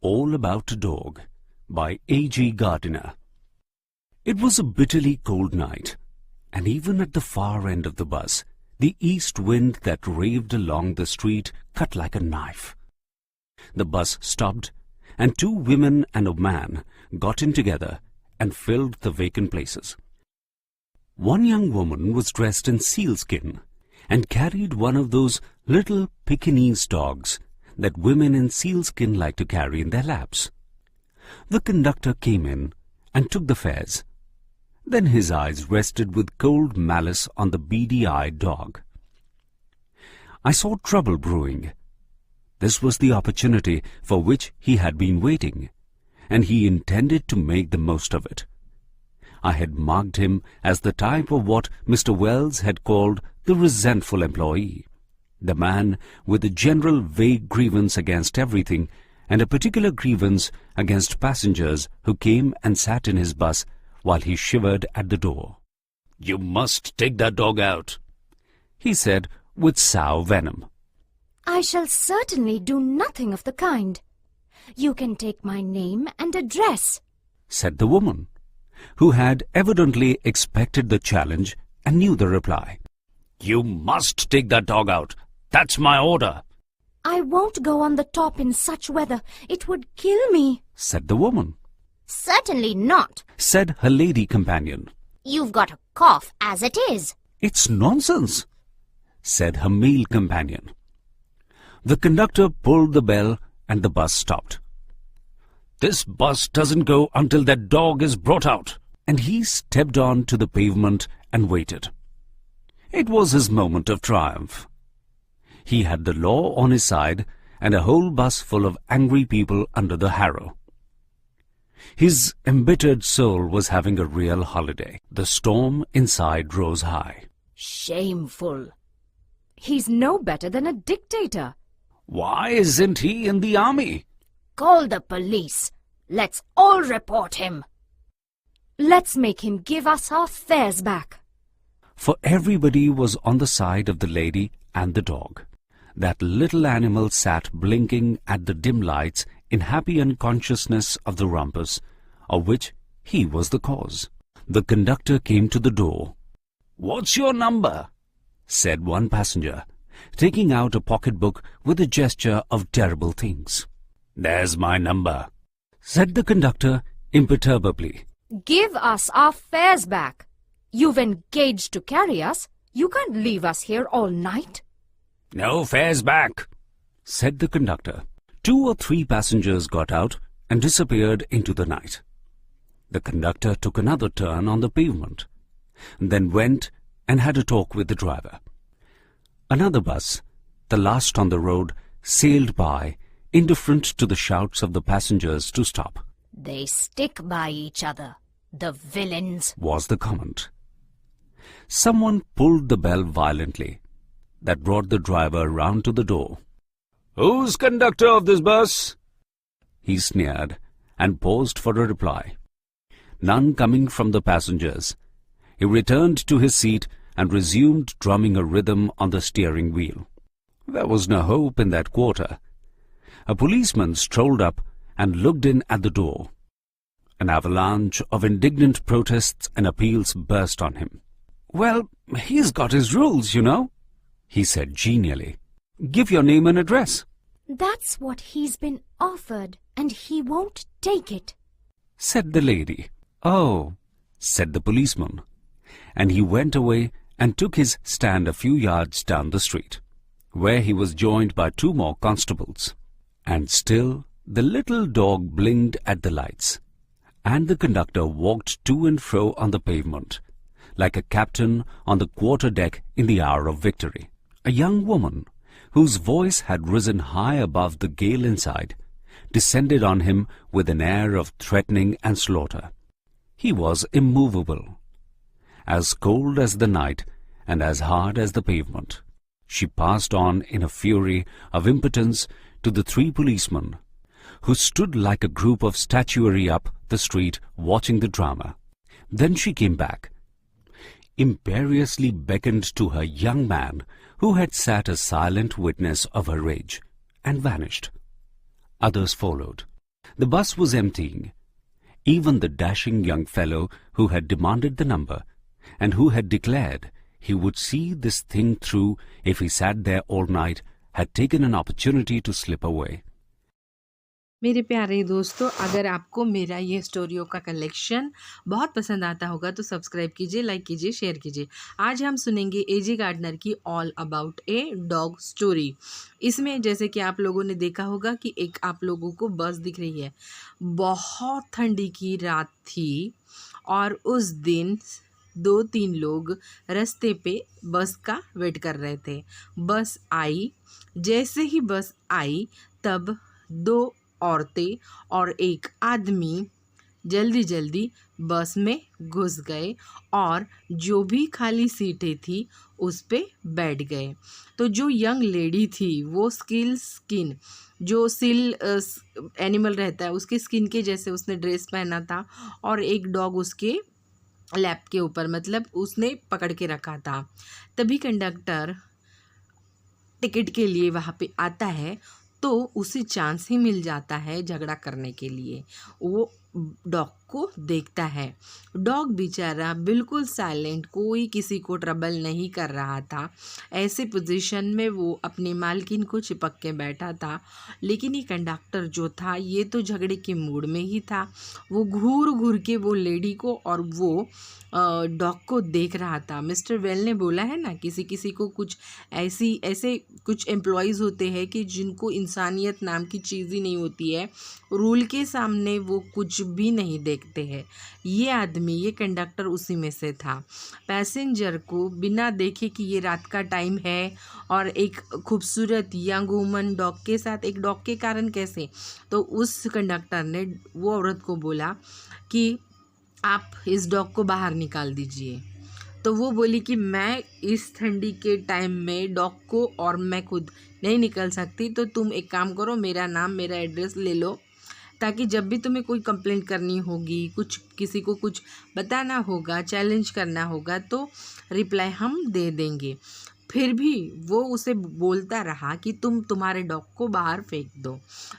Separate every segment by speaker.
Speaker 1: All About a Dog by A.G. Gardiner. It was a bitterly cold night, and even at the far end of the bus, the east wind that raved along the street cut like a knife. The bus stopped, and two women and a man got in together and filled the vacant places. One young woman was dressed in sealskin and carried one of those little Pekingese dogs that women in sealskin like to carry in their laps. The conductor came in and took the fares. Then his eyes rested with cold malice on the beady-eyed dog. I saw trouble brewing. This was the opportunity for which he had been waiting, and he intended to make the most of it. I had marked him as the type of what Mr. Wells had called the resentful employee, the man with a general vague grievance against everything and a particular grievance against passengers who came and sat in his bus while he shivered at the door. "You must take that dog out," he said with sour venom.
Speaker 2: "I shall certainly do nothing of the kind. You can take my name and address,"
Speaker 1: said the woman, who had evidently expected the challenge and knew the reply. "You must take that dog out. That's my order."
Speaker 2: "I won't go on the top in such weather. It would kill me,"
Speaker 1: said the woman.
Speaker 3: "Certainly not,"
Speaker 1: said her lady companion.
Speaker 3: "You've got a cough as it is."
Speaker 1: "It's nonsense," said her male companion. The conductor pulled the bell and the bus stopped. "This bus doesn't go until that dog is brought out," and he stepped on to the pavement and waited. It was his moment of triumph. He had the law on his side and a whole bus full of angry people under the harrow. His embittered soul was having a real holiday. The storm inside rose high.
Speaker 2: "Shameful. He's no better than a dictator."
Speaker 1: "Why isn't he in the army?"
Speaker 3: "Call the police. Let's all report him."
Speaker 2: "Let's make him give us our fares back."
Speaker 1: For everybody was on the side of the lady and the dog. That little animal sat blinking at the dim lights in happy unconsciousness of the rumpus, of which he was the cause. The conductor came to the door. "What's your number?" said one passenger, taking out a pocket-book with a gesture of terrible things. "There's my number," said the conductor imperturbably.
Speaker 2: "Give us our fares back. You've engaged to carry us. You can't leave us here all night."
Speaker 1: "No fares back," said the conductor. 2 or 3 passengers got out and disappeared into the night. The conductor took another turn on the pavement, then went and had a talk with the driver. Another bus, the last on the road, sailed by, indifferent to the shouts of the passengers to stop.
Speaker 3: "They stick by each other, the villains,"
Speaker 1: was the comment. Someone pulled the bell violently. That brought the driver round to the door. "Who's conductor of this bus?" he sneered, and paused for a reply. None coming from the passengers, he returned to his seat and resumed drumming a rhythm on the steering wheel. There was no hope in that quarter. A policeman strolled up and looked in at the door. An avalanche of indignant protests and appeals burst on him. "Well, he's got his rules, you know," he said genially. "Give your name and address."
Speaker 2: "That's what he's been offered, and he won't take it,"
Speaker 1: said the lady. "Oh," said the policeman, and he went away and took his stand a few yards down the street, where he was joined by 2 more constables. And still the little dog blinked at the lights, and the conductor walked to and fro on the pavement, like a captain on the quarter-deck in the hour of victory. A young woman, whose voice had risen high above the gale inside, descended on him with an air of threatening and slaughter. He was immovable, as cold as the night and as hard as the pavement. She passed on in a fury of impotence to the 3 policemen, who stood like a group of statuary up the street watching the drama. Then she came back, imperiously beckoned to her young man, who had sat a silent witness of her rage, and vanished. Others followed. The bus was emptying. Even the dashing young fellow who had demanded the number and who had declared he would see this thing through if he sat there all night had taken an opportunity to slip away.
Speaker 4: मेरे प्यारे दोस्तों, अगर आपको मेरा ये स्टोरियों का collection बहुत पसंद आता होगा तो सब्सक्राइब कीजिए, लाइक कीजिए, शेयर कीजिए। आज हम सुनेंगे एजी गार्डनर की all about a dog story. इसमें जैसे कि आप लोगों ने देखा होगा कि एक आप लोगों को बस दिख रही है। बहुत ठंडी की रात थी और उस दिन 2-3 लोग रास्ते पे बस का वेट कर रहे थे। बस आई, जैसे ही बस आई तब 2 औरतें और एक आदमी जल्दी जल्दी बस में घुस गए और जो भी खाली सीटें थी उस पे बैठ गए। तो जो यंग लेडी थी वो स्किन जो सिल एनिमल रहता है उसके स्किन के जैसे उसने ड्रेस पहना था और एक डॉग उसके लैप के ऊपर, मतलब उसने पकड़ के रखा था। तभी कंडक्टर टिकट के लिए वहाँ पे आता है तो उसे चांस ही मिल जाता है झगड़ा करने के लिए। वो डॉग को देखता है। डॉग बेचारा बिल्कुल साइलेंट, कोई किसी को ट्रबल नहीं कर रहा था। ऐसे पोजीशन में वो अपनी मालकिन को चिपक के बैठा था। लेकिन ये कंडक्टर जो था ये तो झगड़े के मूड में ही था। वो घूर घूर के वो लेडी को और वो डॉग को देख रहा था। मिस्टर वेल ने बोला है ना, किसी किसी को कुछ ऐसे कुछ एम्प्लॉयज़ होते हैं कि जिनको इंसानियत नाम की चीज़ ही नहीं होती है। रूल के सामने वो कुछ भी नहीं देखते हैं। ये आदमी, ये कंडक्टर उसी में से था। पैसेंजर को बिना देखे कि ये रात का टाइम है और एक खूबसूरत यंग वुमन डॉग के साथ, एक डॉग के कारण कैसे, तो उस कंडक्टर ने वो औरत को बोला कि आप इस डॉग को बाहर निकाल दीजिए। तो वो बोली कि मैं इस ठंडी के टाइम में डॉग को और मैं खुद नहीं निकल सकती, तो तुम एक काम करो, मेरा नाम, मेरा एड्रेस ले लो, ताकि जब भी तुम्हें कोई कंप्लेंट करनी होगी, कुछ किसी को कुछ बताना होगा, चैलेंज करना होगा, तो रिप्लाई हम दे देंगे। फिर भी वो उसे बोलता रहा कि तुम्हारे डॉग को बाहर फेंक दो।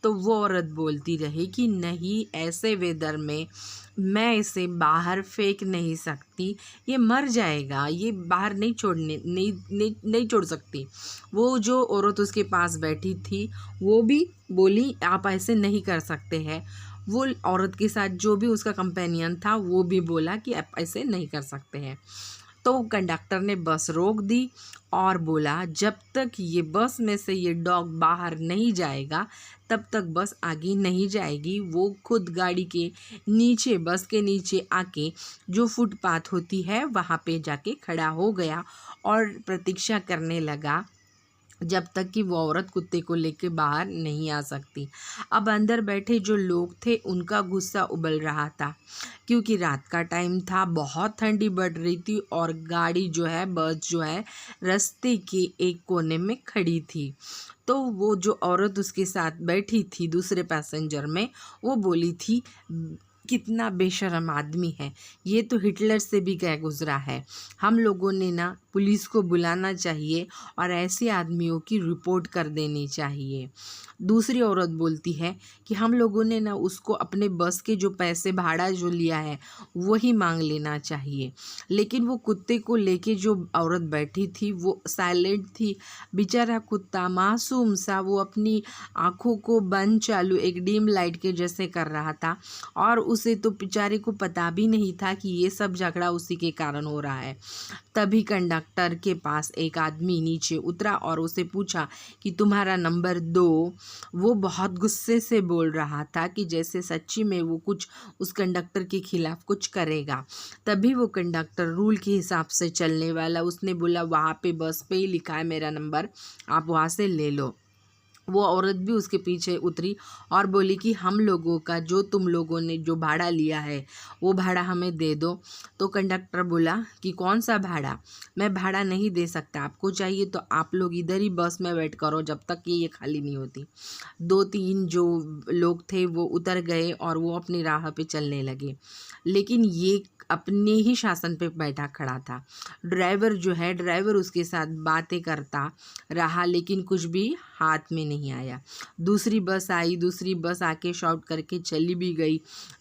Speaker 4: तो वो औरत बोलती रही कि नहीं, ऐसे वेदर में मैं इसे बाहर फेंक नहीं सकती, ये मर जाएगा, ये बाहर नहीं छोड़ सकती। वो जो औरत उसके पास बैठी थी वो भी बोली आप ऐसे नहीं कर सकते हैं। वो औरत के साथ जो भी उसका कंपेनियन था वो भी बोला कि आप ऐसे नहीं कर सकते हैं। तो कंडक्टर ने बस रोक दी और बोला जब तक ये बस में से ये डॉग बाहर नहीं जाएगा तब तक बस आगे नहीं जाएगी। वो खुद गाड़ी के नीचे, बस के नीचे आके जो फुटपाथ होती है वहाँ पे जाके खड़ा हो गया और प्रतीक्षा करने लगा जब तक कि वो औरत कुत्ते को लेके बाहर नहीं आ सकती। अब अंदर बैठे जो लोग थे उनका गुस्सा उबल रहा था क्योंकि रात का टाइम था, बहुत ठंडी बढ़ रही थी और गाड़ी जो है, बस जो है, रास्ते के एक कोने में खड़ी थी। तो वो जो औरत उसके साथ बैठी थी दूसरे पैसेंजर में, वो बोली थी कितना बेशर्म आदमी है, ये तो हिटलर से भी गए गुजरा है। हम लोगों ने ना पुलिस को बुलाना चाहिए और ऐसे आदमियों की रिपोर्ट कर देनी चाहिए। दूसरी औरत बोलती है कि हम लोगों ने ना उसको अपने बस के जो पैसे भाड़ा जो लिया है वही मांग लेना चाहिए। लेकिन वो कुत्ते को लेके जो औरत बैठी थी वो साइलेंट थी। बेचारा कुत्ता मासूम सा, वो अपनी आँखों को बंद चालू एक डिम लाइट के जैसे कर रहा था और उसे तो बेचारे को पता भी नहीं था कि ये सब झगड़ा उसी के कारण हो रहा है। तभी कंडक्टर के पास एक आदमी नीचे उतरा और उसे पूछा कि तुम्हारा नंबर 2। वो बहुत गुस्से से बोल रहा था कि जैसे सच्ची में वो कुछ उस कंडक्टर के खिलाफ कुछ करेगा। तभी वो कंडक्टर रूल के हिसाब से चलने वाला, उसने बोला वहाँ पे बस पे ही लिखा है मेरा नंबर, आप वहाँ से ले लो। वो औरत भी उसके पीछे उतरी और बोली कि हम लोगों का जो तुम लोगों ने जो भाड़ा लिया है वो भाड़ा हमें दे दो। तो कंडक्टर बोला कि कौन सा भाड़ा, मैं भाड़ा नहीं दे सकता, आपको चाहिए तो आप लोग इधर ही बस में वेट करो जब तक कि ये खाली नहीं होती। 2-3 जो लोग थे वो उतर गए और वो अपनी राह पे चलने लगे, लेकिन ये अपने ही शासन पे बैठा खड़ा था। ड्राइवर जो है, ड्राइवर उसके साथ बातें करता रहा लेकिन कुछ भी हाथ में नहीं नहीं आया। दूसरी बस आई, दूसरी बस आके शाउट करके चली भी गई।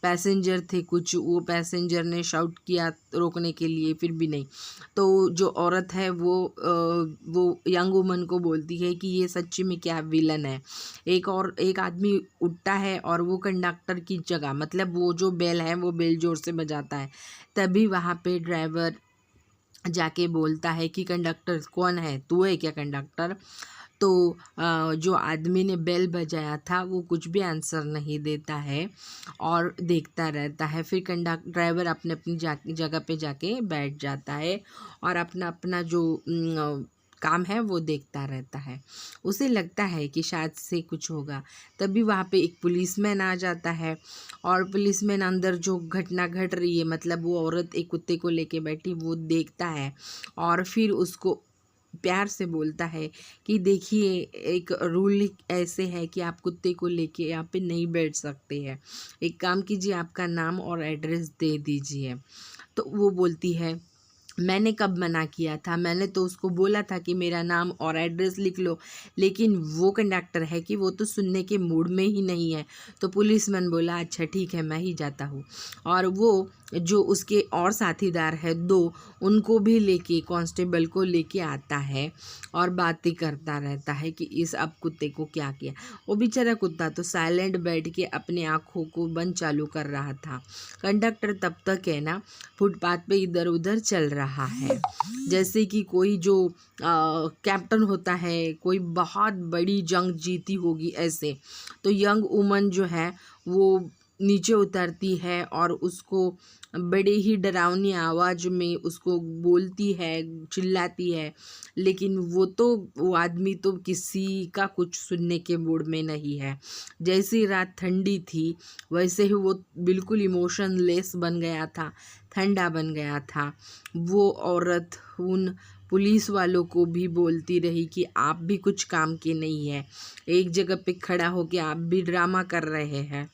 Speaker 4: पैसेंजर थे कुछ, वो पैसेंजर ने शाउट किया रोकने के लिए, फिर भी नहीं। तो जो औरत है वो यंग वुमन को बोलती है कि ये सच्ची में क्या विलन है। एक आदमी उठता है और वो कंडक्टर की जगह, मतलब वो जो बेल है वो बेल जोर से बजाता है। तभी वहाँ पे ड्राइवर जाके बोलता है कि कंडक्टर कौन है, तू है क्या कंडक्टर? तो जो आदमी ने बेल बजाया था वो कुछ भी आंसर नहीं देता है और देखता रहता है। फिर ड्राइवर अपने अपनी जगह पे जाके बैठ जाता है और अपना अपना जो काम है वो देखता रहता है। उसे लगता है कि शायद से कुछ होगा। तभी वहाँ पे एक पुलिसमैन आ जाता है और पुलिसमैन अंदर जो घटना घट रही है, मतलब वो औरत एक कुत्ते को लेके बैठी, वो देखता है और फिर उसको प्यार से बोलता है कि देखिए, एक रूल ऐसे है कि आप कुत्ते को लेके यहाँ पे नहीं बैठ सकते हैं। एक काम कीजिए, आपका नाम और एड्रेस दे दीजिए। तो वो बोलती है, मैंने कब मना किया था, मैंने तो उसको बोला था कि मेरा नाम और एड्रेस लिख लो, लेकिन वो कंडक्टर है कि वो तो सुनने के मूड में ही नहीं है। तो पुलिसमैन बोला, अच्छा ठीक है, मैं ही जाता हूँ। और वो जो उसके और साथीदार है 2, उनको भी लेके, कांस्टेबल को लेके आता है और बातें करता रहता है कि इस अब कुत्ते को क्या किया। वो बेचारा कुत्ता तो साइलेंट बैठ के अपने आँखों को बंद चालू कर रहा था। कंडक्टर तब तक है ना फुटपाथ पे इधर उधर चल रहा है, जैसे कि कोई जो कैप्टन होता है, कोई बहुत बड़ी जंग जीती होगी ऐसे। तो यंग वुमन जो है वो नीचे उतरती है और उसको बड़े ही डरावनी आवाज़ में उसको बोलती है, चिल्लाती है, लेकिन वो आदमी तो किसी का कुछ सुनने के मूड में नहीं है। जैसी रात ठंडी थी वैसे ही वो बिल्कुल इमोशनलेस बन गया था, ठंडा बन गया था। वो औरत उन पुलिस वालों को भी बोलती रही कि आप भी कुछ काम के नहीं है, एक जगह पे खड़ा होके आप भी ड्रामा कर रहे हैं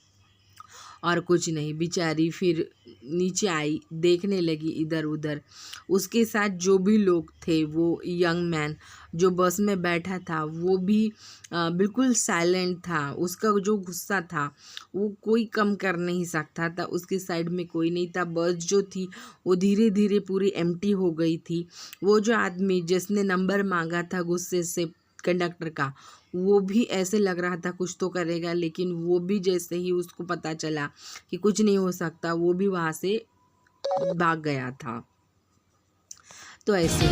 Speaker 4: और कुछ नहीं। बेचारी फिर नीचे आई, देखने लगी इधर उधर। उसके साथ जो भी लोग थे, वो यंग मैन जो बस में बैठा था वो भी बिल्कुल साइलेंट था। उसका जो गुस्सा था वो कोई कम कर नहीं सकता था। उसके साइड में कोई नहीं था। बस जो थी वो धीरे धीरे पूरी एम्प्टी हो गई थी। वो जो आदमी जिसने नंबर मांगा था गुस्से से कंडक्टर का, वो भी ऐसे लग रहा था कुछ तो करेगा, लेकिन वो भी जैसे ही उसको पता चला कि कुछ नहीं हो सकता, वो भी वहाँ से भाग गया था। तो ऐसे